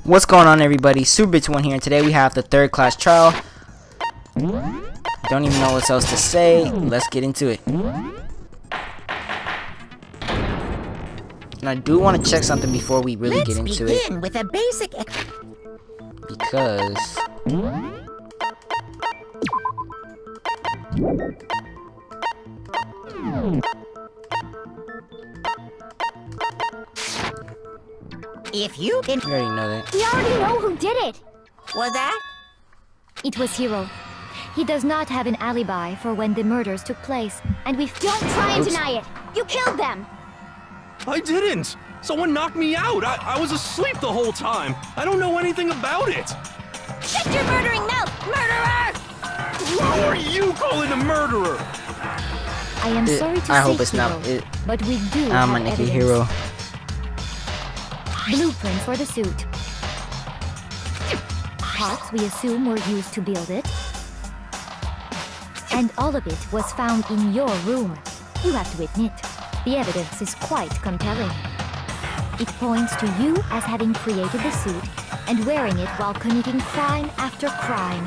What's going on, everybody? SuperBits1 here, and today we have the third class trial. Don't even know what else to say. Let's get into it. And I do want to check something before we really get into it. Let's begin with a basic Because if you can. we already know that. We already know who did it. Was that? It was Hiro. He does not have an alibi for when the murders took place, and we don't try and deny it. You killed them. I didn't! Someone knocked me out! I was asleep the whole time! I don't know anything about it! Shut your murdering mouth, murderer! Who are you calling a murderer? I am sorry to I say, hope it's Hiro, not it. but we do have Maneki evidence. Hiro. Blueprint for the suit. Parts we assume were used to build it. And all of it was found in your room. You have to admit, the evidence is quite compelling. It points to you as having created the suit and wearing it while committing crime after crime.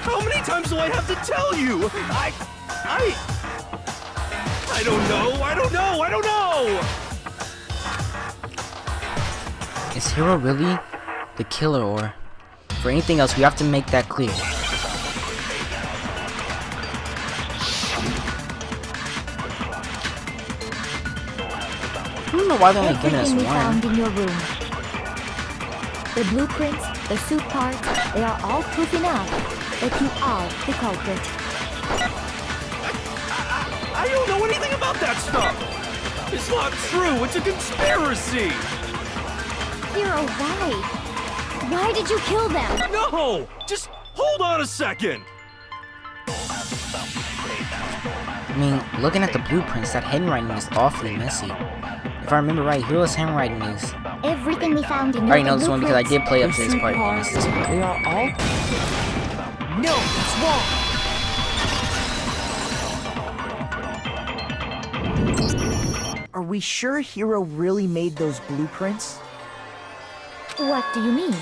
How many times do I have to tell you? I don't know! Is Hiro really the killer, or for anything else? We have to make that clear. I don't know why they're only giving us Everything we found one. in your room. The blueprints, the suit parts, they are all proof enough that you are the culprit. I don't know anything about that stuff! It's not true! It's a conspiracy! Hiro, why? Why did you kill them? No! Just hold on a second! I mean, looking at the blueprints, that handwriting is awfully messy. If I remember right, Hiro's handwriting is... Everything we found in I your already know this one because I did play up to this part. They are all. No, it's wrong. Are we sure Hiro really made those blueprints? What do you mean?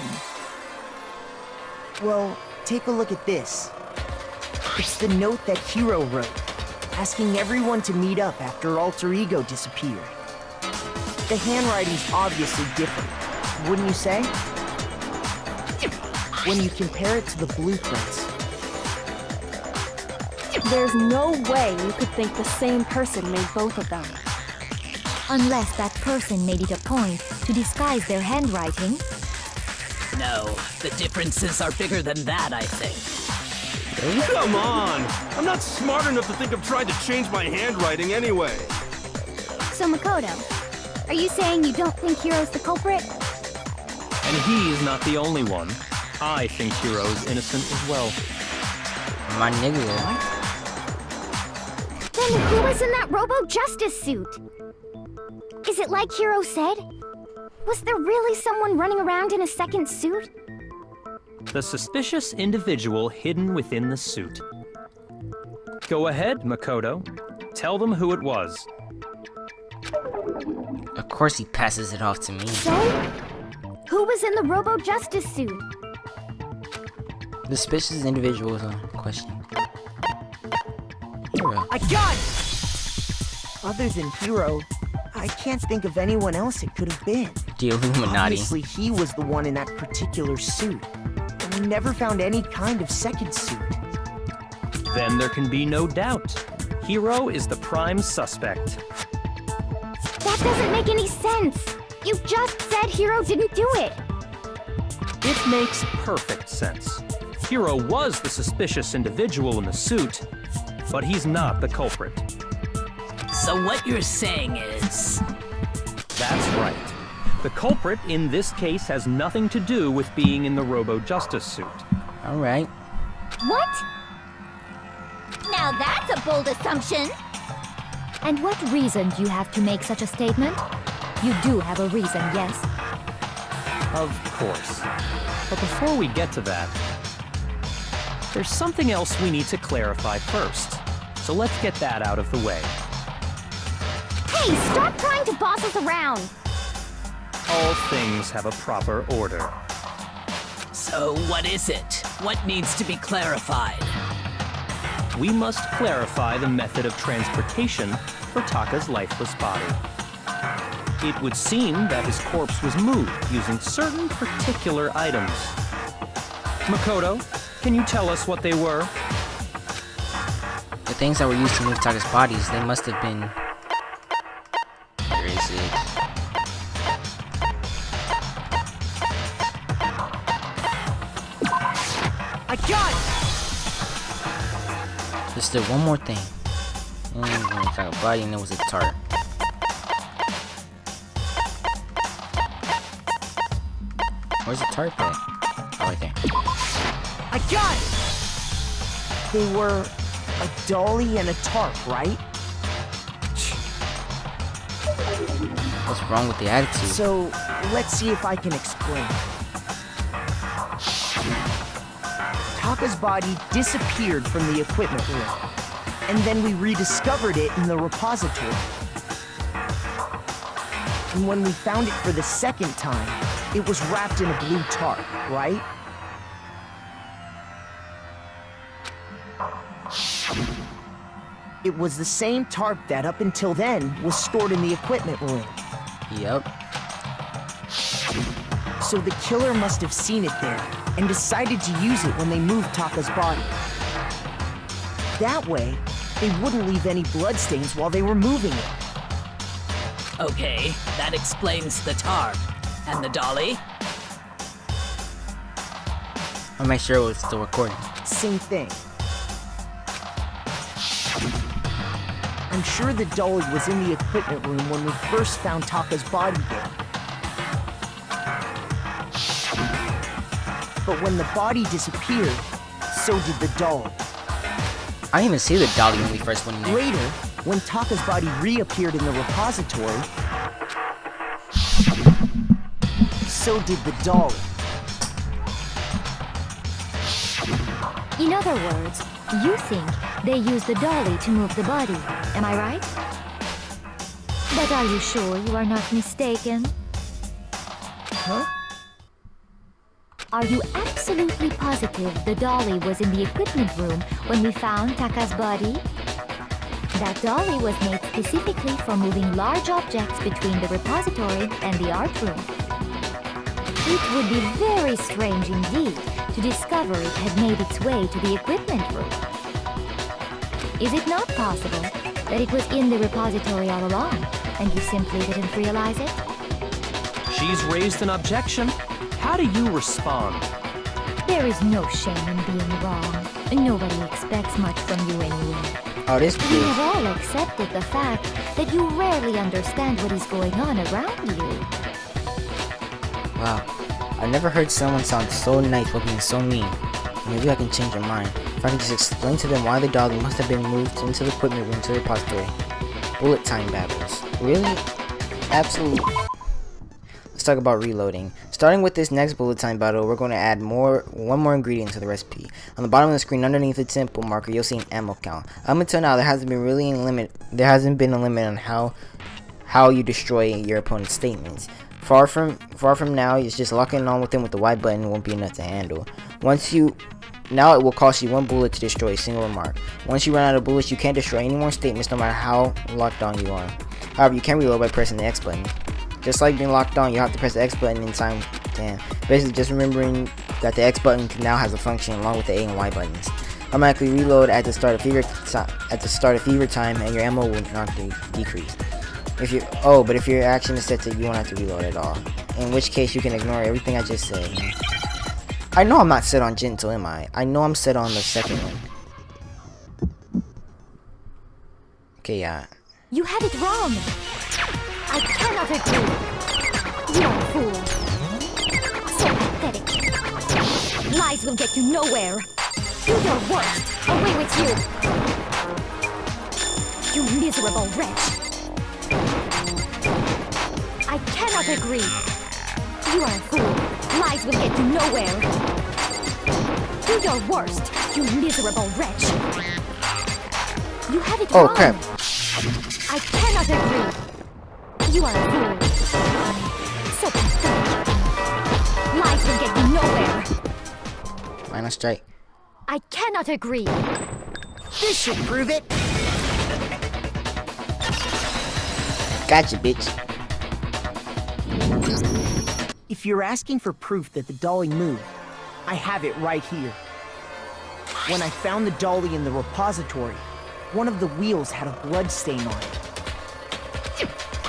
Well, take a look at this. It's the note that Hiro wrote, asking everyone to meet up after Alter Ego disappeared. The handwriting's obviously different, wouldn't you say? When you compare it to the blueprints. There's no way you could think the same person made both of them. Unless that person made it a point to disguise their handwriting. No, the differences are bigger than that, I think. Come on! I'm not smart enough to think of trying to change my handwriting anyway. So Makoto, are you saying you don't think Hiro's the culprit? And he's not the only one. I think Hiro's innocent as well. My nigga. Then who was in that Robo-Justice suit? Is it like Hiro said? Was there really someone running around in a second suit? The suspicious individual hidden within the suit. Go ahead, Makoto. Tell them who it was. Of course he passes it off to me. So? Who was in the Robo-Justice suit? The suspicious individual is a question. Hiro. I got it! Other than Hiro, I can't think of anyone else it could have been. The Illuminati. Obviously, he was the one in that particular suit. And we never found any kind of second suit. Then there can be no doubt. Hiro is the prime suspect. That doesn't make any sense. You just said Hiro didn't do it. It makes perfect sense. Hiro was the suspicious individual in the suit, but he's not the culprit. So what you're saying is... That's right. The culprit in this case has nothing to do with being in the Robo-Justice suit. Alright. What? Now that's a bold assumption. And what reason do you have to make such a statement? You do have a reason, yes? Of course. But before we get to that, there's something else we need to clarify first. So let's get that out of the way. Hey, stop trying to boss us around! all things have a proper order. So what is it? What needs to be clarified? We must clarify the method of transportation for Taka's lifeless body. It would seem that his corpse was moved using certain particular items. Makoto, can you tell us what they were? The things that were used to move Taka's bodies, they must have been... Where is it? I got it! There's still one more thing. Taka's body, and it was a tart. Where's the tart at? Oh, right there. I got it! They were a dolly and a tarp, right? What's wrong with the attitude? So, let's see if I can explain. Taka's body disappeared from the equipment room, and then we rediscovered it in the repository. And when we found it for the second time, it was wrapped in a blue tarp, right? It was the same tarp that, up until then, was stored in the equipment room. Yep. So the killer must have seen it there, and decided to use it when they moved Taka's body. That way, they wouldn't leave any bloodstains while they were moving it. Okay, that explains the tarp. And the dolly? I'll make sure it was still recording. Same thing. I'm sure the dolly was in the equipment room when we first found Taka's body there. But when the body disappeared, so did the dolly. I didn't even see the dolly when we first went in there. Later, when Taka's body reappeared in the repository, so did the dolly. In other words, you think they used the dolly to move the body, am I right? But are you sure you are not mistaken? Huh? Are you absolutely positive the dolly was in the equipment room when we found Taka's body? That dolly was made specifically for moving large objects between the repository and the art room. It would be very strange indeed to discover it had made its way to the equipment room. Is it not possible that it was in the repository all along, and you simply didn't realize it? She's raised an objection. How do you respond? There is no shame in being wrong. Nobody expects much from you anyway. Oh, this We dude. have all accepted the fact that you rarely understand what is going on around you. Wow. I've never heard someone sound so nice while being so mean. Maybe I can change your mind. If I can just explain to them why the dolly must have been moved into the equipment room to the repository. Bullet time battles. Really? Absolutely. Let's talk about reloading. Starting with this next bullet time battle, we're going to add one more ingredient to the recipe. On the bottom of the screen, underneath the tempo marker, you'll see an ammo count. Up until now, there hasn't been a limit on how you destroy your opponent's statements. Far from now, it's just locking on with them with the Y button won't be enough to handle. Now it will cost you one bullet to destroy a single remark. Once you run out of bullets, you can't destroy any more statements no matter how locked on you are. However, you can reload by pressing the X button. Just like being locked on, you have to press the X button in time. Damn. Basically, just remembering that the X button now has a function along with the A and Y buttons. Automatically reload at the start of fever time, and your ammo will not decrease. But if your action is set to, you won't have to reload at all. In which case, you can ignore everything I just said. I know I'm not set on gentle, am I? I know I'm set on the second one. Okay, yeah. You have it wrong. I cannot agree. You are a fool. So pathetic. Lies will get you nowhere. Do your worst. Away with you. You miserable wretch. I cannot agree. You are a fool. Lies will get you nowhere. Do your worst, you miserable wretch. You have it wrong. Oh, crap. I cannot agree. You are a fool. so pathetic. Lies will get you nowhere. Final strike. I cannot agree. This should prove it. Gotcha, bitch. If you're asking for proof that the dolly moved, I have it right here. When I found the dolly in the repository, one of the wheels had a blood stain on it.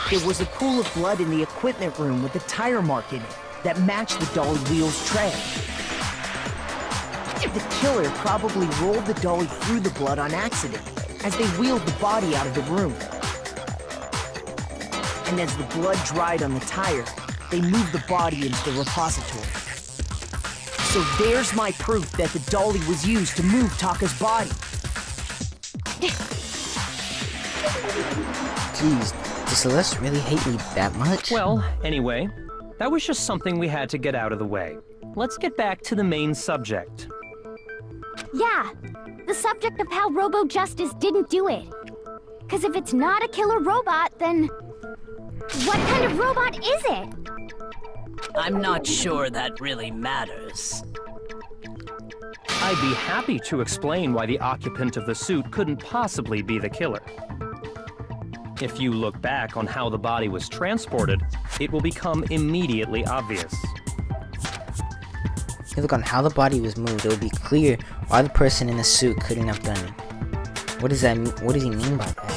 There was a pool of blood in the equipment room with a tire mark in it that matched the dolly wheel's tread. The killer probably rolled the dolly through the blood on accident as they wheeled the body out of the room. And as the blood dried on the tire, they moved the body into the repository. So there's my proof that the dolly was used to move Taka's body. Jeez, does Celeste really hate me that much? Well, anyway, that was just something we had to get out of the way. Let's get back to the main subject. Yeah, the subject of how Robo-Justice didn't do it. Because if it's not a killer robot, then... what kind of robot is it? I'm not sure that really matters. I'd be happy to explain why the occupant of the suit couldn't possibly be the killer. If you look back on how the body was transported, it will become immediately obvious. If you look on how the body was moved, it will be clear why the person in the suit couldn't have done it. What does that mean? What does he mean by that?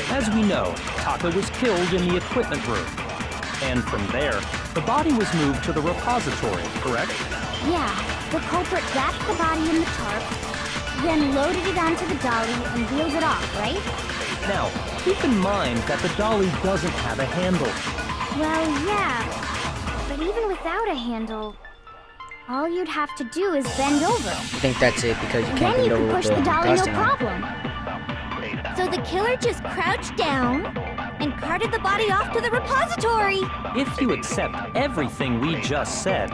As we know, Taka was killed in the equipment room. And from there, the body was moved to the repository, correct? Yeah, the culprit wrapped the body in the tarp, then loaded it onto the dolly and wheeled it off, right? Now, keep in mind that the dolly doesn't have a handle. Well, yeah, but even without a handle, all you'd have to do is bend over. I think that's it because you can't Then bend you over could push with the dolly no costume on. problem. So the killer just crouched down and carted the body off to the repository. If you accept everything we just said,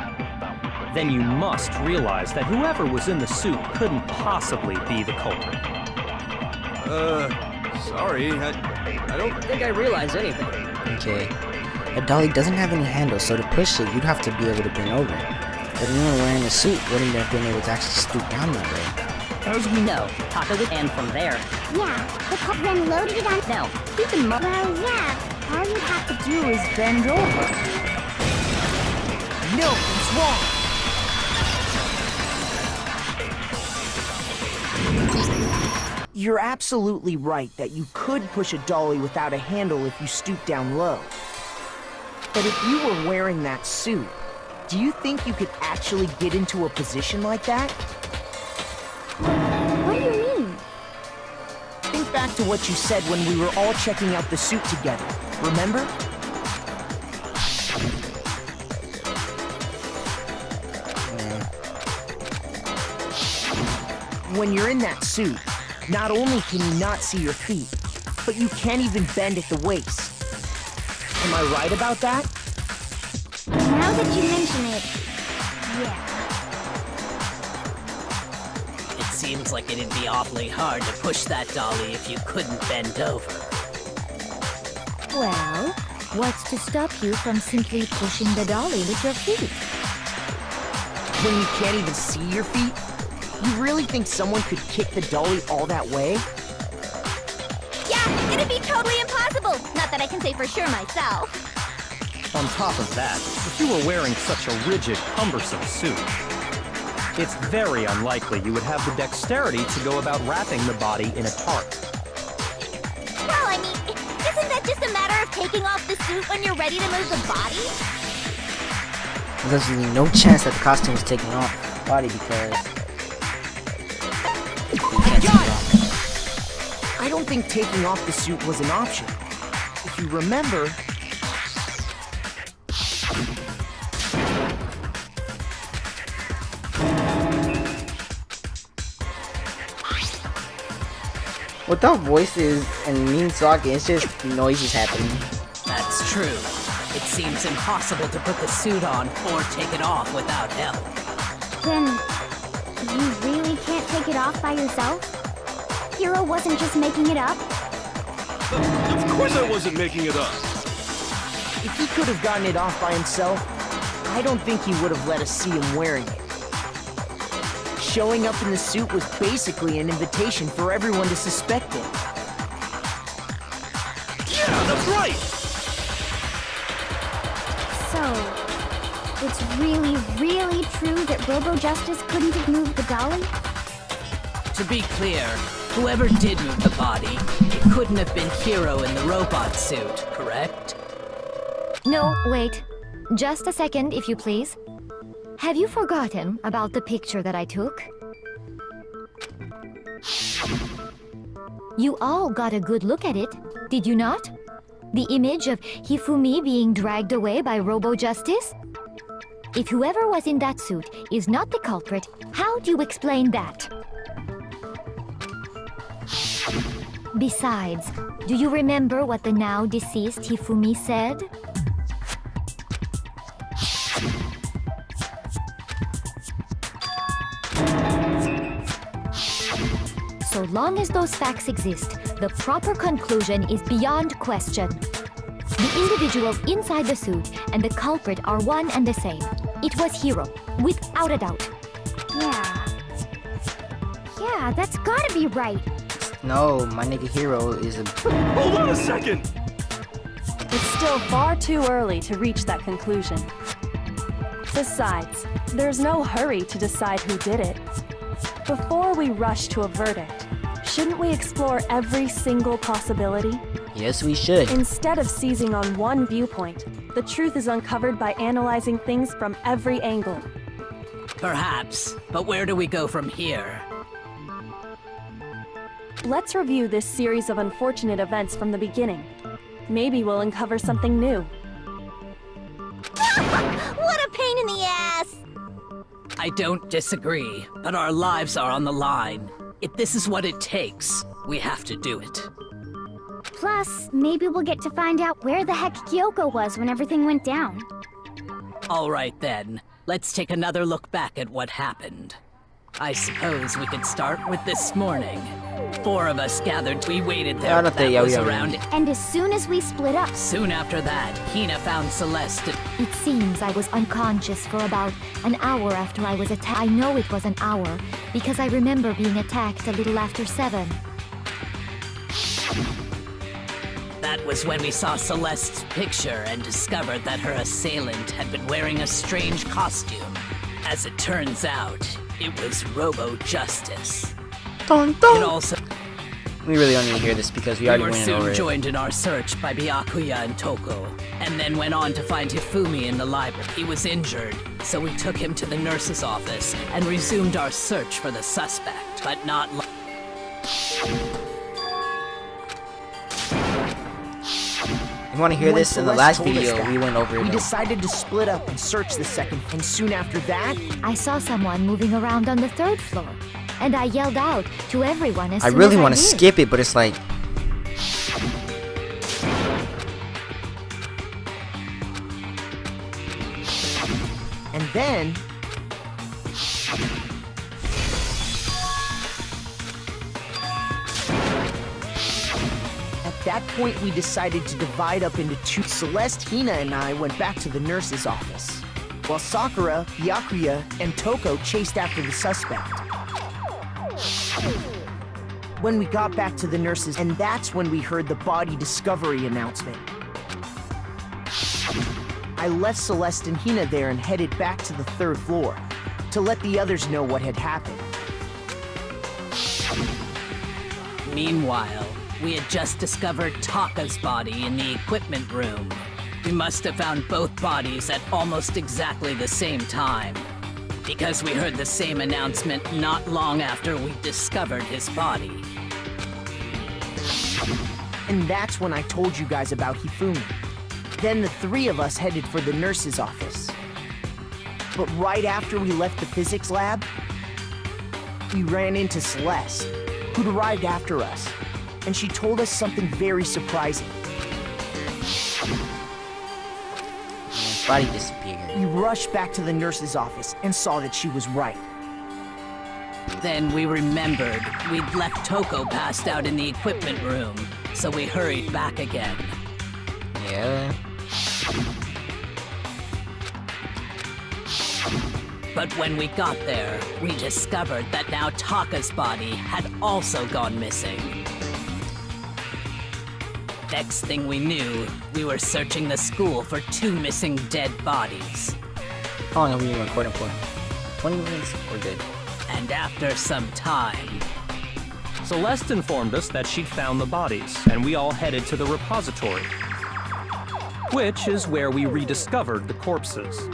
then you must realize that whoever was in the suit couldn't possibly be the culprit. Sorry, I don't think I realize anything. Okay. A dolly doesn't have any handle, so to push it, you'd have to be able to bend over. But anyone wearing a suit wouldn't have been able to actually stoop down that way. As we know, Taka was and from there. Yeah, the culprit then loaded it on. Now, keep in mind. Well, yeah, all you'd have to do is bend over. No, it's wrong. You're absolutely right that you could push a dolly without a handle if you stoop down low. But if you were wearing that suit, do you think you could actually get into a position like that? What do you mean? Think back to what you said when we were all checking out the suit together, remember? When you're in that suit, not only can you not see your feet, but you can't even bend at the waist. Am I right about that? Now that you mention it, yeah. It seems like it'd be awfully hard to push that dolly if you couldn't bend over. Well, what's to stop you from simply pushing the dolly with your feet? When you can't even see your feet? You really think someone could kick the dolly all that way? Yeah, it'd be totally impossible. Not that I can say for sure myself. On top of that, if you were wearing such a rigid, cumbersome suit, it's very unlikely you would have the dexterity to go about wrapping the body in a tarp. Well, I mean, isn't that just a matter of taking off the suit when you're ready to move the body? There's absolutely no chance that the costume was taking off the body because you can't take it off. I don't think taking off the suit was an option. If you remember... Without voices and mean talking, it's just noises happening. That's true. It seems impossible to put the suit on or take it off without help. Then, you really can't take it off by yourself? Hiro wasn't just making it up? Of course I wasn't making it up. If he could have gotten it off by himself, I don't think he would have let us see him wearing it. Showing up in the suit was basically an invitation for everyone to suspect it. Yeah, that's right. So, it's really, really true that Robo Justice couldn't have moved the dolly? To be clear, whoever did move the body, it couldn't have been Hiro in the robot suit, correct? No, wait. Just a second, if you please. Have you forgotten about the picture that I took? You all got a good look at it, did you not? The image of Hifumi being dragged away by Robo Justice? If whoever was in that suit is not the culprit, how do you explain that? Besides, do you remember what the now deceased Hifumi said? So long as those facts exist, the proper conclusion is beyond question. The individual inside the suit and the culprit are one and the same. It was Hiro, without a doubt. Yeah, that's gotta be right. No, my nigga Hiro is a... Hold on a second. It's still far too early to reach that conclusion. Besides, there's no hurry to decide who did it. Before we rush to a verdict, shouldn't we explore every single possibility? Yes, we should. Instead of seizing on one viewpoint, the truth is uncovered by analyzing things from every angle. Perhaps, but where do we go from here? Let's review this series of unfortunate events from the beginning. Maybe we'll uncover something new. What a pain in the ass! I don't disagree, but our lives are on the line. If this is what it takes, we have to do it. Plus, maybe we'll get to find out where the heck Kyoko was when everything went down. All right then, let's take another look back at what happened. I suppose we could start with this morning. 4 of us gathered, we waited there. That was around. And as soon as we split up, Soon after that, Hina found Celeste. it seems I was unconscious for about an hour after I was attacked. I know it was an hour, because I remember being attacked a little after 7. That was when we saw Celeste's picture and discovered that her assailant had been wearing a strange costume. As it turns out, it was Robo Justice. Dun, dun. It also We really don't need to hear this because we we already were went soon over it. joined in our search by Byakuya and Toko, and then went on to find Hifumi in the library. He was injured, so we took him to the nurse's office and resumed our search for the suspect, but not You want to hear When this? In the Celeste last told us video, that, we went over we it. decided to split up and search the second, and soon after that, I saw someone moving around on the 3rd floor, and I yelled out to everyone as I soon really as want to did. skip it, but it's like... and then... At that point, we decided to divide up into 2. Celeste, Hina, and I went back to the nurse's office, while Sakura, Byakuya, and Toko chased after the suspect. When we got back to the nurse's, and that's when we heard the body discovery announcement. I left Celeste and Hina there and headed back to the 3rd floor to let the others know what had happened. Meanwhile, we had just discovered Taka's body in the equipment room. We must have found both bodies at almost exactly the same time, because we heard the same announcement not long after we discovered his body. And that's when I told you guys about Hifumi. Then the 3 of us headed for the nurse's office. But right after we left the physics lab, we ran into Celeste, who'd arrived after us, and she told us something very surprising. His body disappeared. We rushed back to the nurse's office and saw that she was right. Then we remembered we'd left Toko passed out in the equipment room, so we hurried back again. Yeah. But when we got there, we discovered that now Taka's body had also gone missing. Next thing we knew, we were searching the school for 2 missing dead bodies. How long have we been recording for? 20 minutes? We're good. And after some time, Celeste informed us that she'd found the bodies, and we all headed to the repository, which is where we rediscovered the corpses.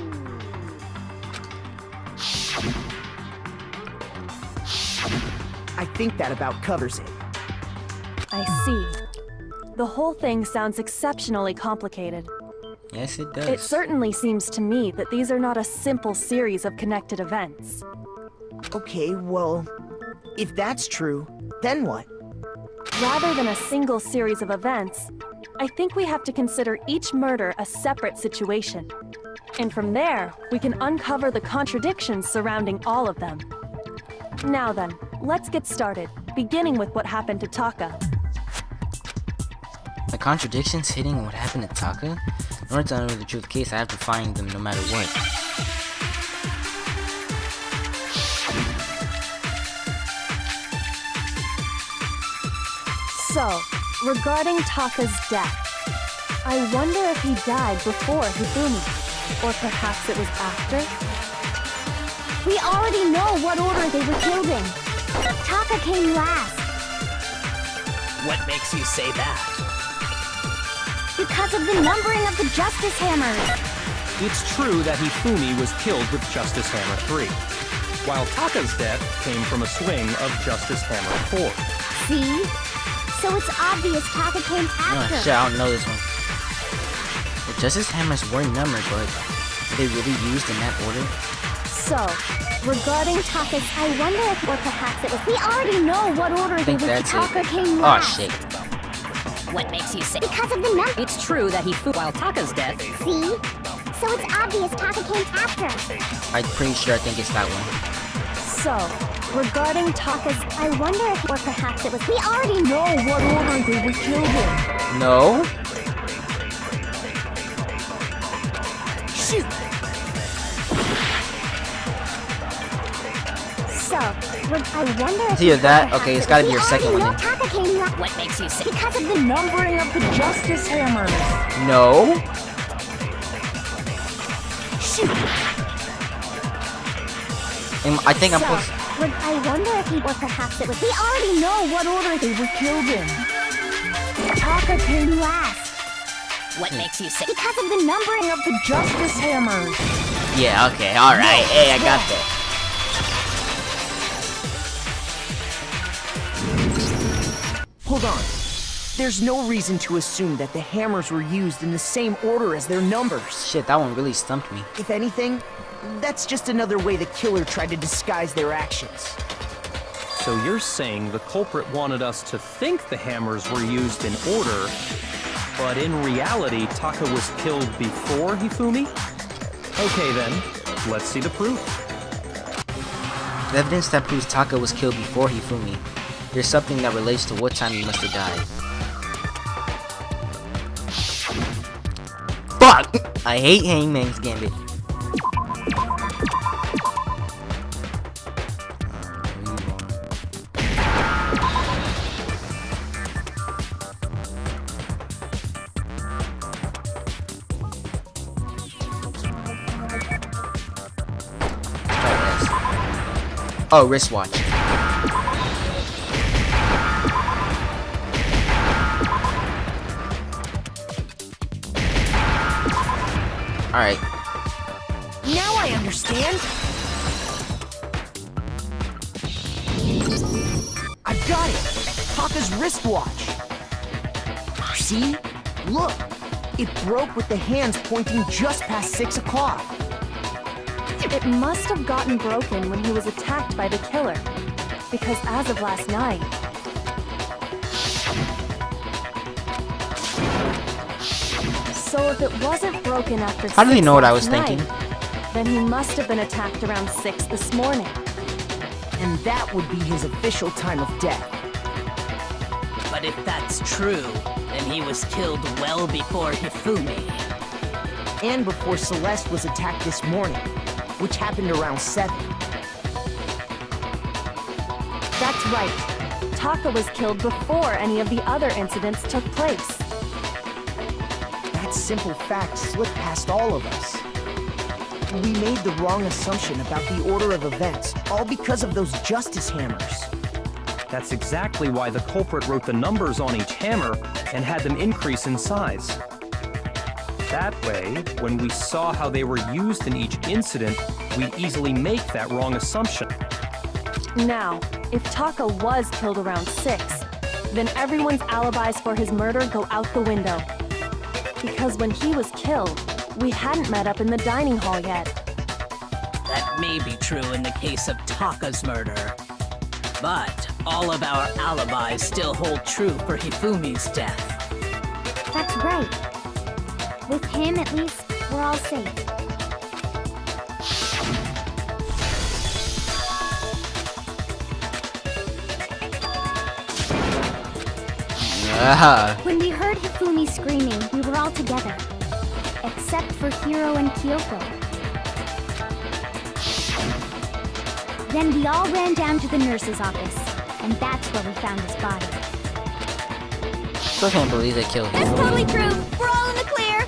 I think that about covers it. I see. The whole thing sounds exceptionally complicated. Yes, it does. It certainly seems to me that these are not a simple series of connected events. Okay, well, if that's true, then what? Rather than a single series of events, I think we have to consider each murder a separate situation. And from there, we can uncover the contradictions surrounding all of them. Now then, let's get started, beginning with what happened to Taka. The contradictions hitting what happened to Taka? In order to unravel the truth of the case, I have to find them no matter what. So, regarding Taka's death, I wonder if he died before Hifumi, or perhaps it was after? We already know what order they were killed in. Taka came last what makes you say that? because of the numbering of the Justice Hammers. It's true that Hifumi was killed with Justice Hammer 3, while Taka's death came from a swing of Justice Hammer 4. See? So it's obvious Taka came Oh after. shit, I don't know this one. The Justice Hammers were numbered, but were they really used in that order? So, regarding Taka's... I wonder if, or perhaps it was. We already know what order they think were. that's Taka it. came Oh last. shit. What makes you say? Because of the number. It's true that while Taka's death. See? So it's obvious Taka came after. I'm pretty sure I think it's that one. So, regarding Taka's... I wonder if, or perhaps it was. We already know what order they were killed in. No? Shoot! So, I wonder if... It's either that, perhaps okay, it's it gotta was. be your We second already one know then. Taka came last. What makes you say? Because of the numbering of the Justice Hammers. No? I think I'm supposed. I wonder if he, or perhaps it was. We already know what order they were killed in. Taka came last What makes you say? because of the numbering of the Justice Hammers. Yeah, okay, alright. Hey, I got that. Hold on. There's no reason to assume that the hammers were used in the same order as their numbers. Shit, that one really stumped me. If anything, that's just another way the killer tried to disguise their actions. So you're saying the culprit wanted us to think the hammers were used in order, but in reality, Taka was killed before Hifumi? Okay then, let's see the proof. The evidence that proves Taka was killed before Hifumi. There's something that relates to what time he must have died. Fuck! I hate Hangman's Gambit. Oh, wristwatch. Alright. Now I understand! I've got it! Taka's wristwatch! See? Look! It broke with the hands pointing just past 6 o'clock. It must have gotten broken when he was attacked by the killer. Because as of last night... So if it wasn't broken after How do you 6 know what I was last thinking? night, then he must have been attacked around 6 this morning. And that would be his official time of death. But if that's true, then he was killed well before Hifumi. And before Celeste was attacked this morning, which happened around 7. That's right. Taka was killed before any of the other incidents took place. That simple fact slipped past all of us. We made the wrong assumption about the order of events, all because of those justice hammers. That's exactly why the culprit wrote the numbers on each hammer and had them increase in size. That way, when we saw how they were used in each incident, we'd easily make that wrong assumption. Now, if Taka was killed around 6, then everyone's alibis for his murder go out the window. Because when he was killed, we hadn't met up in the dining hall yet. That may be true in the case of Taka's murder. But all of our alibis still hold true for Hifumi's death. That's right. With him, at least, we're all safe. When we heard Hifumi screaming, we were all together. Except for Hiro and Kyoko. Then we all ran down to the nurse's office, and that's where we found his body. Still can't believe they killed him. That's totally true! We're all in the clear!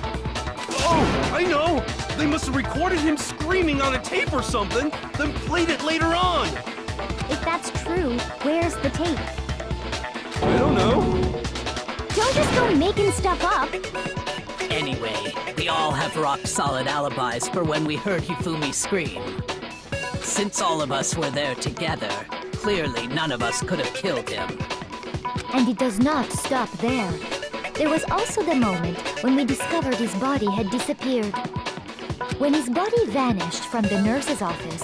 Oh, I know! They must have recorded him screaming on a tape or something, then played it later on! If that's true, where's the tape? I don't know. Don't just go making stuff up! Anyway, we all have rock-solid alibis for when we heard Hifumi scream. Since all of us were there together, clearly none of us could have killed him. And it does not stop there. There was also the moment when we discovered his body had disappeared. When his body vanished from the nurse's office,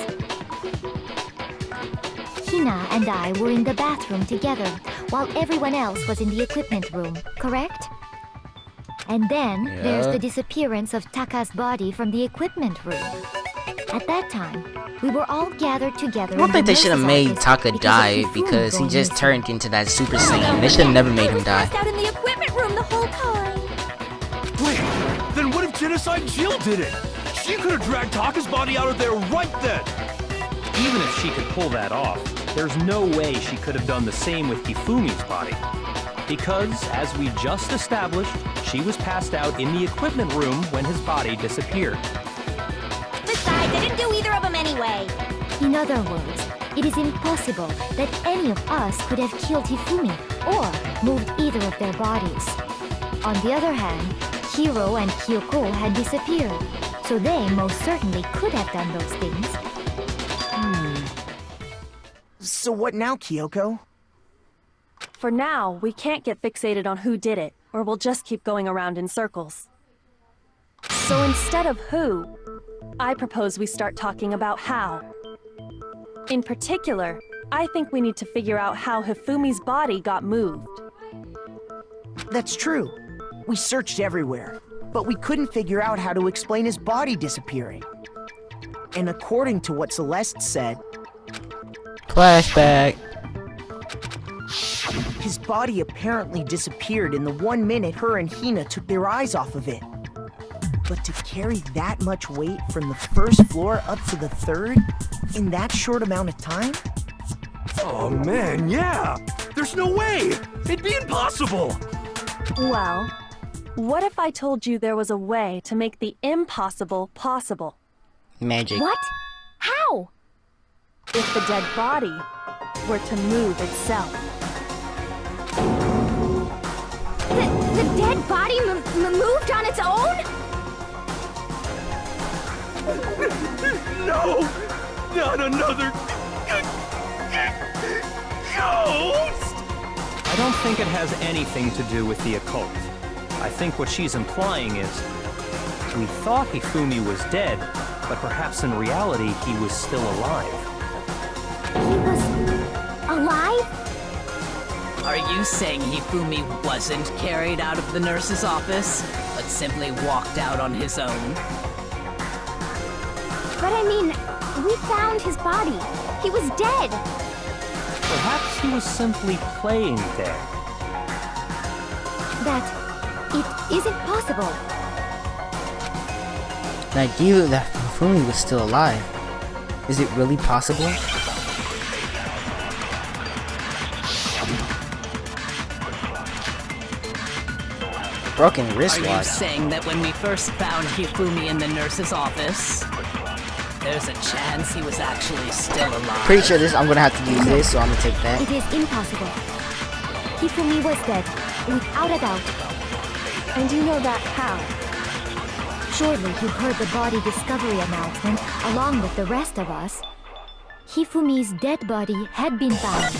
Hina and I were in the bathroom together, while everyone else was in the equipment room, correct? And then there's the disappearance of Taka's body from the equipment room. At that time, we were all gathered together. I don't think they should have made Taka die because he just turned into that Super Saiyan. They should have never made him die. Out in the equipment room the whole time. Wait, then what if Genocide Jill did it? She could have dragged Taka's body out of there right then! Even if she could pull that off, there's no way she could have done the same with Hifumi's body. Because, as we just established, she was passed out in the equipment room when his body disappeared. Besides, I didn't do either of them anyway. In other words, it is impossible that any of us could have killed Hifumi or moved either of their bodies. On the other hand, Hiro and Kyoko had disappeared, so they most certainly could have done those things. So what now, Kyoko? For now, we can't get fixated on who did it, or we'll just keep going around in circles. So instead of who, I propose we start talking about how. In particular, I think we need to figure out how Hifumi's body got moved. That's true. We searched everywhere, but we couldn't figure out how to explain his body disappearing. And according to what Celeste said, Flashback. his body apparently disappeared in the 1 minute her and Hina took their eyes off of it. But to carry that much weight from the first floor up to the 3rd in that short amount of time? Oh man, yeah! There's no way! It'd be impossible! Well, what if I told you there was a way to make the impossible possible? Magic. What? How? If the dead body were to move itself. The dead body moved on its own? No! Not another... ghost! I don't think it has anything to do with the occult. I think what she's implying is, we thought Hifumi was dead, but perhaps in reality he was still alive. He was alive? Are you saying Hifumi wasn't carried out of the nurse's office, but simply walked out on his own? But I mean, we found his body. He was dead! Perhaps he was simply playing dead. That... it isn't possible. The idea that Hifumi was still alive. Is it really possible? Broken Are you wristwatch. saying that when we first found Hifumi in the nurse's office, there's a chance he was actually still alive? Pretty sure I'm gonna have to use this, so I'm gonna take that. It is impossible. Hifumi was dead, without a doubt. And you know that how? Surely you heard the body discovery announcement along with the rest of us. Hifumi's dead body had been found.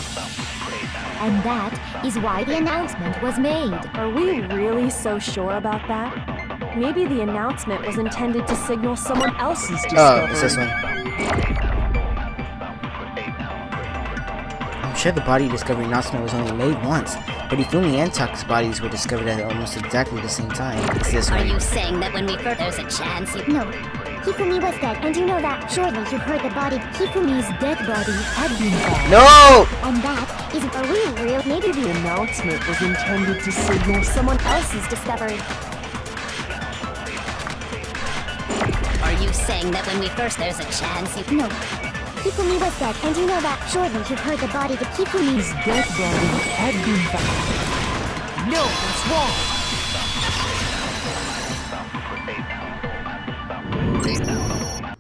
And that is why the announcement was made. Are we really so sure about that? Maybe the announcement was intended to signal someone else's discovery. Oh, it's this one. I'm sure the body discovery announcement was only made once, but Hifumi and Taka's bodies were discovered at almost exactly the same time. It's this Are one. you saying that when we first there's a chance you... No. Hifumi was dead, and you know that. Surely you heard the body. Hifumi's dead body had been found. No! And that is... Are we real? Maybe the announcement was intended to signal someone else's discovery. Are you saying that when we first there's a chance you... No. Hifumi was dead, and you know that. Surely you heard the body. The Hifumi's Dead body had been found. No, that's wrong.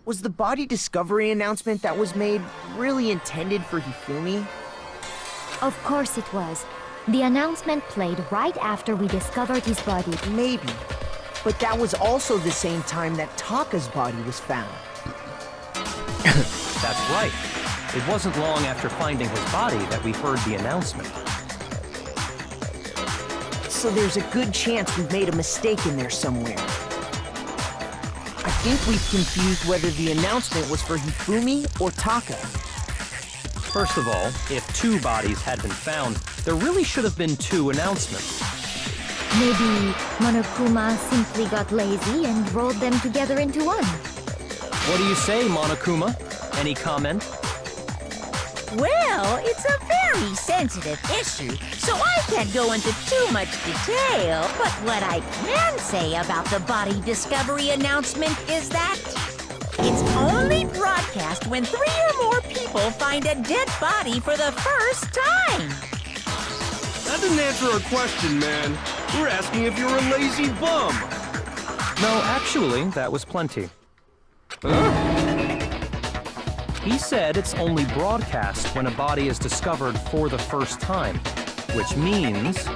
Was the body discovery announcement that was made really intended for Hifumi? Of course it was. The announcement played right after we discovered his body. Maybe. But that was also the same time that Taka's body was found. That's right. It wasn't long after finding his body that we heard the announcement. So there's a good chance we've made a mistake in there somewhere. I think we've confused whether the announcement was for Hifumi or Taka. First of all, if two bodies had been found, there really should have been two announcements. Maybe Monokuma simply got lazy and rolled them together into one. What do you say, Monokuma? Any comment? Well, it's a very sensitive issue, so I can't go into too much detail. But what I can say about the body discovery announcement is that it's only broadcast when 3 or more people find a dead body for the first time. That didn't answer our question, man. We're asking if you're a lazy bum. No, actually, that was plenty. He said it's only broadcast when a body is discovered for the first time, which means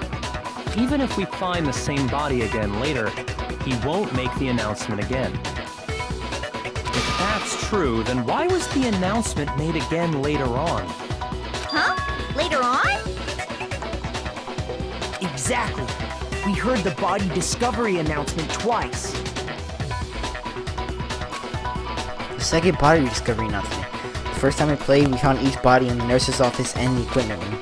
even if we find the same body again later, he won't make the announcement again. If that's true, then why was the announcement made again later on? Huh? Later on? Exactly. We heard the body discovery announcement twice. The second body discovery announcement. The first time I played, we found each body in the nurse's office and the equipment room.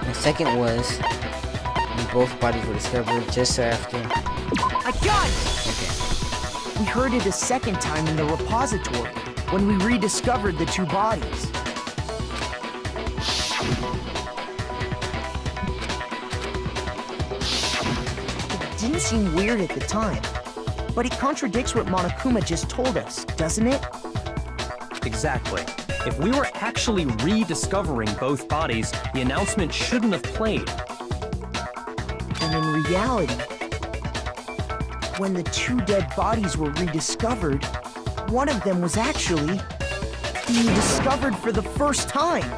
The second was when both bodies were discovered just after. I got it! Okay. We heard it a second time in the repository, when we rediscovered the two bodies. It didn't seem weird at the time, but it contradicts what Monokuma just told us, doesn't it? Exactly. If we were actually rediscovering both bodies, the announcement shouldn't have played. And in reality, when the two dead bodies were rediscovered, one of them was actually being discovered for the first time.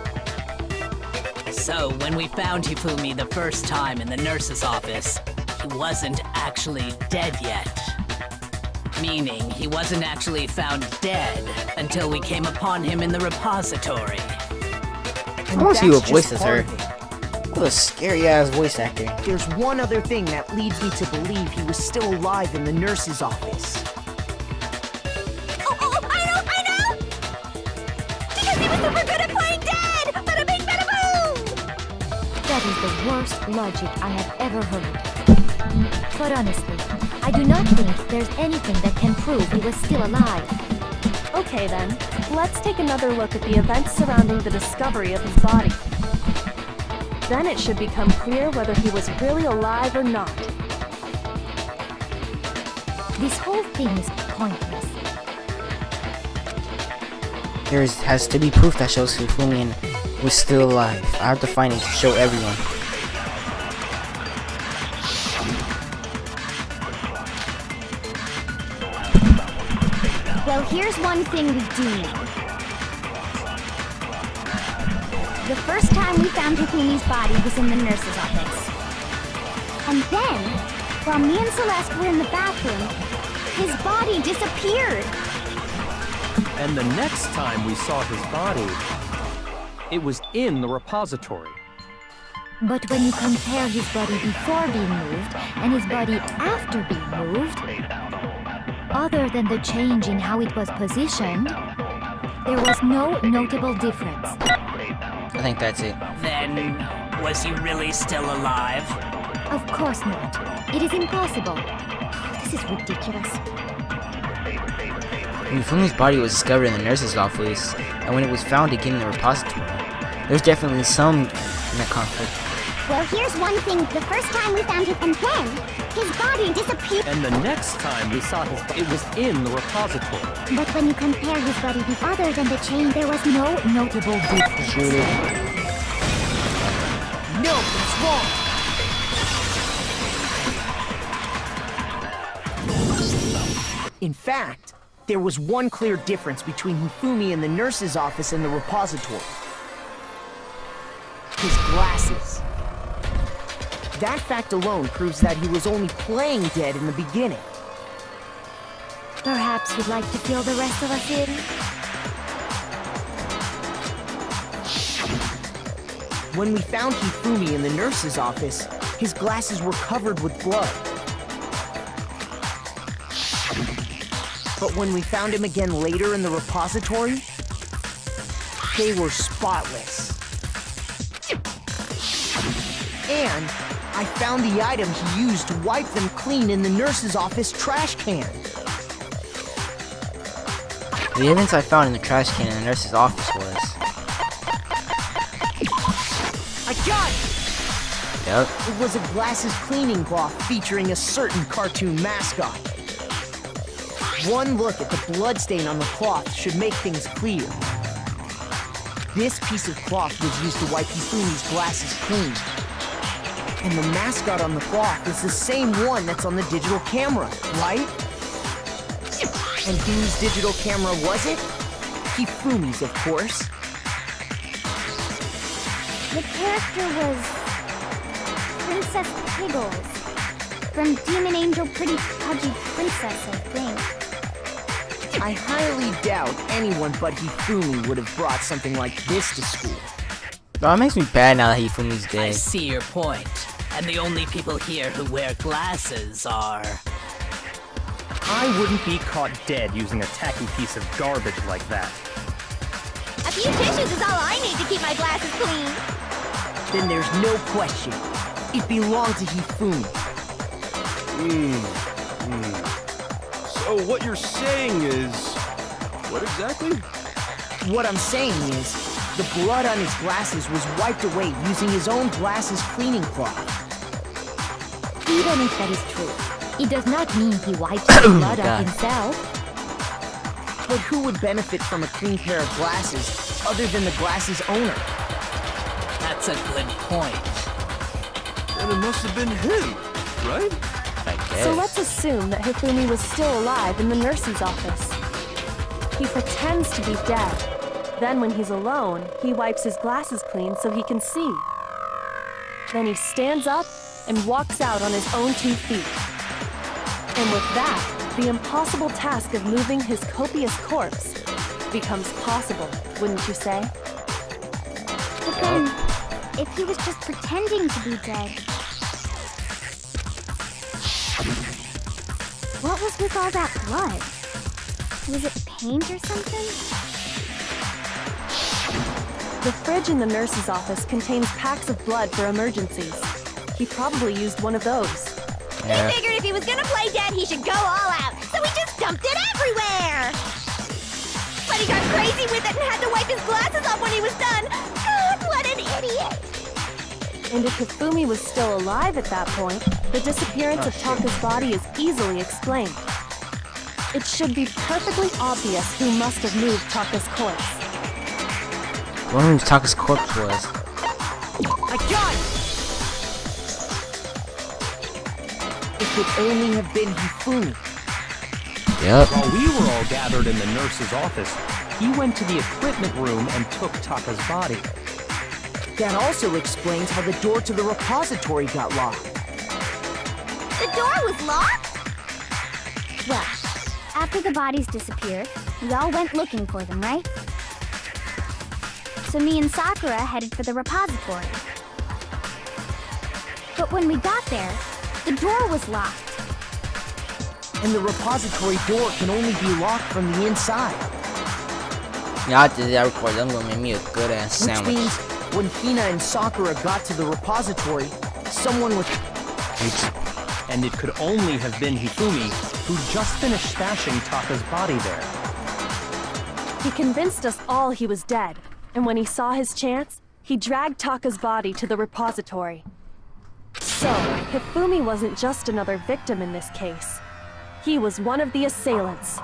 So, when we found Hifumi the first time in the nurse's office, he wasn't actually dead yet. Meaning, he wasn't actually found dead until we came upon him in the repository. I want to see what voices her. What a scary ass voice actor. There's one other thing that leads me to believe he was still alive in the nurse's office. Oh, I know! Because he was super good at playing dead! Bada bing, bada boom! That is the worst logic I have ever heard. But honestly, I do not think there's anything that can prove he was still alive. Okay then, let's take another look at the events surrounding the discovery of his body. Then it should become clear whether he was really alive or not. This whole thing is pointless. There has to be proof that shows Hifumi was still alive. I have to find it to show everyone. Well, here's one thing we do know. The first time we found Hifumi's body was in the nurse's office. And then, while me and Celeste were in the bathroom, his body disappeared. And the next time we saw his body, it was in the repository. But when you compare his body before being moved and his body after being moved, other than the change in how it was positioned, there was no notable difference. I think that's it. Then, was he really still alive? Of course not. It is impossible. This is ridiculous. Hifumi's body was discovered in the nurse's office, and when it was found again in the repository, there's definitely some conflict. Well, here's one thing. The first time we found him, and then his body disappeared. And the next time we saw his body, it was in the repository. But when you compare his body with other than the change, there was no notable difference. Shoot it. No, it's wrong. In fact, there was one clear difference between Hifumi in the nurse's office and the repository. His glasses. That fact alone proves that he was only playing dead in the beginning. Perhaps you'd like to fill the rest of us in? When we found Hifumi in the nurse's office, his glasses were covered with blood. But when we found him again later in the repository, they were spotless. And I found the item he used to wipe them clean in the nurse's office trash can. The evidence I found in the trash can in the nurse's office was... I got it! Yep. It was a glasses cleaning cloth featuring a certain cartoon mascot. One look at the bloodstain on the cloth should make things clear. This piece of cloth was used to wipe Hifumi's glasses clean. And the mascot on the cloth is the same one that's on the digital camera, right? And whose digital camera was it? Hifumi's, of course. The character was Princess Piggles from Demon Angel Pretty Pudgy Princess, I think. I highly doubt anyone but Hifumi would have brought something like this to school. Bro, it makes me bad now that Hifumi's dead. I see your point. And the only people here who wear glasses are... I wouldn't be caught dead using a tacky piece of garbage like that. A few tissues is all I need to keep my glasses clean. Then there's no question. It belonged to Hifumi. So what you're saying is... what exactly? What I'm saying is, the blood on his glasses was wiped away using his own glasses cleaning cloth. Even if that is true, it does not mean he wipes the blood off himself. But who would benefit from a clean pair of glasses other than the glasses owner? That's a good point. And it must have been him, right? I guess. So let's assume that Hifumi was still alive in the nurse's office. He pretends to be dead. Then when he's alone, he wipes his glasses clean so he can see. Then he stands up and walks out on his own 2 feet. And with that, the impossible task of moving his copious corpse becomes possible, wouldn't you say? But then, if he was just pretending to be dead, what was with all that blood? Was it paint or something? The fridge in the nurse's office contains packs of blood for emergencies. He probably used one of those. Yeah. He figured if he was gonna play dead, he should go all out, so he just dumped it everywhere! But he got crazy with it and had to wipe his glasses off when he was done. God, what an idiot! And if Hifumi was still alive at that point, the disappearance of Taka's body is easily explained. It should be perfectly obvious who must have moved Taka's corpse. I wonder who Taka's corpse was. I got it! It could only have been Hifumi. Yep. While we were all gathered in the nurse's office, he went to the equipment room and took Taka's body. That also explains how the door to the repository got locked. The door was locked? Well, after the bodies disappeared, we all went looking for them, right? So me and Sakura headed for the repository. But when we got there, the door was locked. And the repository door can only be locked from the inside. Yeah, after that record, I'm gonna make me a good ass sandwich. Which means when Hina and Sakura got to the repository, someone was... And it could only have been Hifumi, who just finished stashing Taka's body there. He convinced us all he was dead, and when he saw his chance, he dragged Taka's body to the repository. So, Hifumi wasn't just another victim in this case. He was one of the assailants.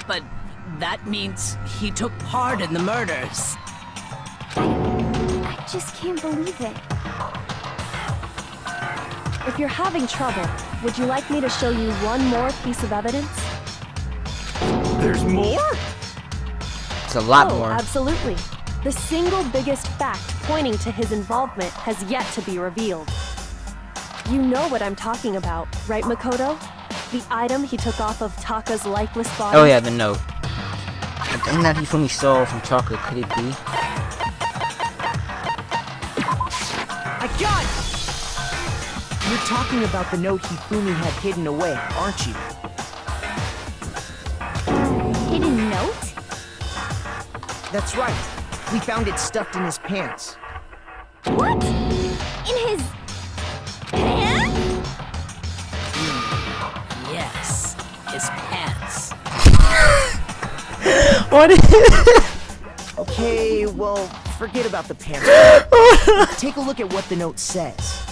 But that means he took part in the murders. I just can't believe it. If you're having trouble, would you like me to show you one more piece of evidence? There's more? It's a lot more. Absolutely. The single biggest fact pointing to his involvement has yet to be revealed. You know what I'm talking about, right, Makoto? The item he took off of Taka's lifeless body? Oh yeah, the note. The thing that Hifumi stole from Chocolate, could it be? I got it! You're talking about the note Hifumi had hidden away, aren't you? Hidden note? That's right. We found it stuffed in his pants. What? In his... pants? Yes, his pants. What is Okay, well, forget about the pants. Take a look at what the note says.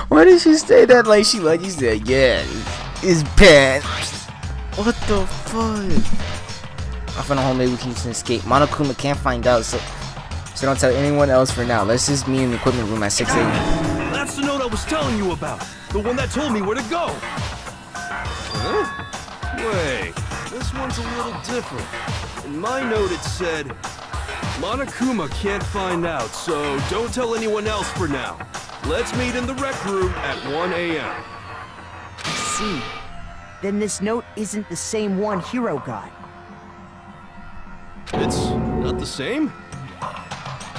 Why did she say that like she said, yeah, his pants. What the fuck? I found a home, maybe we can escape. Monokuma can't find out, so don't tell anyone else for now. Let's just meet in the equipment room at 6 a.m. That's the note I was telling you about. The one that told me where to go. Huh? Wait, this one's a little different. In my note it said, Monokuma can't find out, so don't tell anyone else for now. Let's meet in the rec room at 1 a.m. I see. Then this note isn't the same one Hiro got. It's not the same?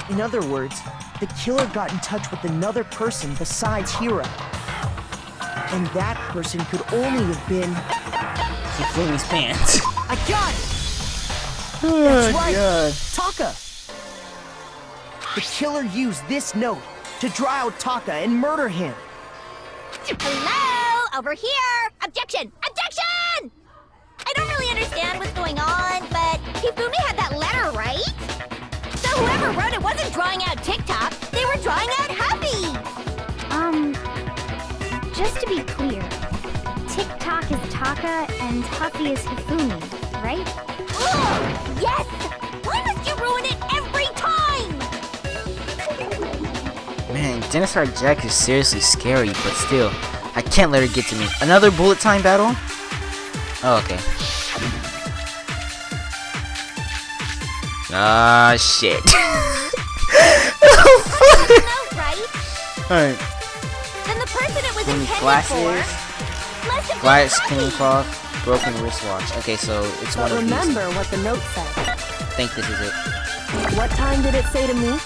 In other words, the killer got in touch with another person besides Hiro. And that person could only have been... Hifumi's pants. I got it! Oh, That's right! God. Taka! The killer used this note to draw out Taka and murder him. Hello? Over here! Objection! Objection! I don't really understand what's going on, but Hifumi had that letter, right? So whoever wrote it wasn't drawing out TikTok, they were drawing out Happy! Just to be clear, TikTok is Taka and Huffy is Hifumi, right? Ugh! Yes! Why must you ruin it every time? Man, Dinosaur Jack is seriously scary, but still, I can't let her get to me. Another bullet time battle? Oh, okay. Ah, shit. Alright. Then the person it was Clean intended glasses, for must have glass been cleaning Huffy. cloth, broken wristwatch. Okay, so it's But one of these. remember what the note said. I think this is it. What time did it say to meet?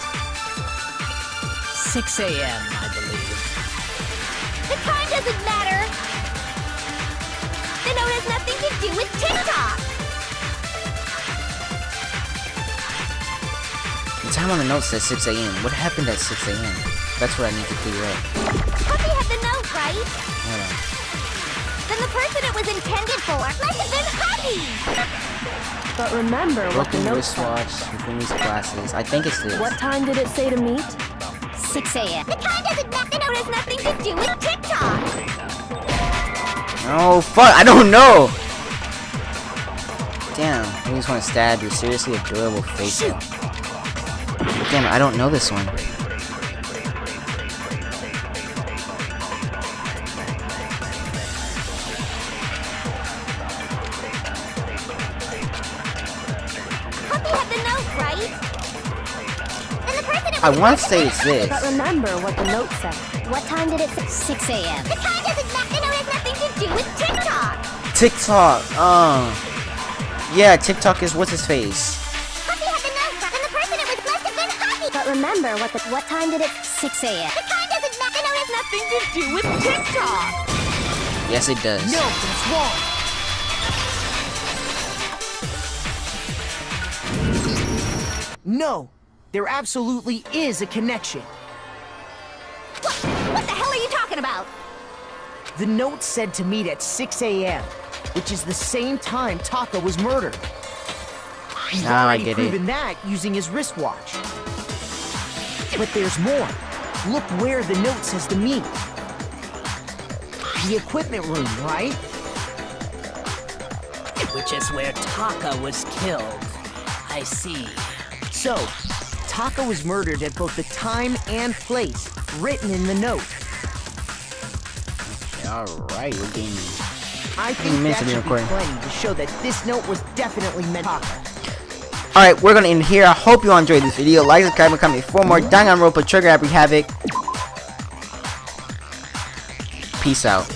6 a.m., I believe. The time doesn't matter. The note has nothing to do with TikTok. The time on the note says 6 a.m. What happened at 6 a.m.? That's what I need to clear up. Huffy had the note, right? Hold on. then the person it was intended for must have been Happy! But remember what the Broken note said. wristwatch, Yufumi's glasses. I think it's this. What time did it say to meet? 6 a.m. The time doesn't the note has nothing to do with TikTok! Oh, fuck. I don't know. Damn. I just want to stab your seriously adorable face. Damn, I don't know this one. Happy had the note, right? Then the person it I was want to say it's this. But remember what the note said. What time did it say? 6 a.m. The time doesn't the note has nothing to do with TikTok! TikTok. Yeah, TikTok is what's his face. Happy had the note, then the person it was must have been Happy! But remember what time did it? 6 a.m. The time doesn't the note has nothing to do with TikTok! Yes, it does. No, that's wrong. No, there absolutely is a connection. What the hell are you talking about? The note said to meet at 6 a.m., which is the same time Taka was murdered. He's Now I already get it. proven that using his wristwatch. But there's more. Look where the note says to meet. The equipment room, right? Which is where Taka was killed. I see. So, Taka was murdered at both the time and place written in the note. Alright, we're gaming. I think minutes that of the should be recording. plenty to show that this note was definitely meant for Taka. Alright, we're gonna end here. I hope you all enjoyed this video. Like, subscribe, and comment for more Danganronpa Trigger Happy Havoc. Peace out.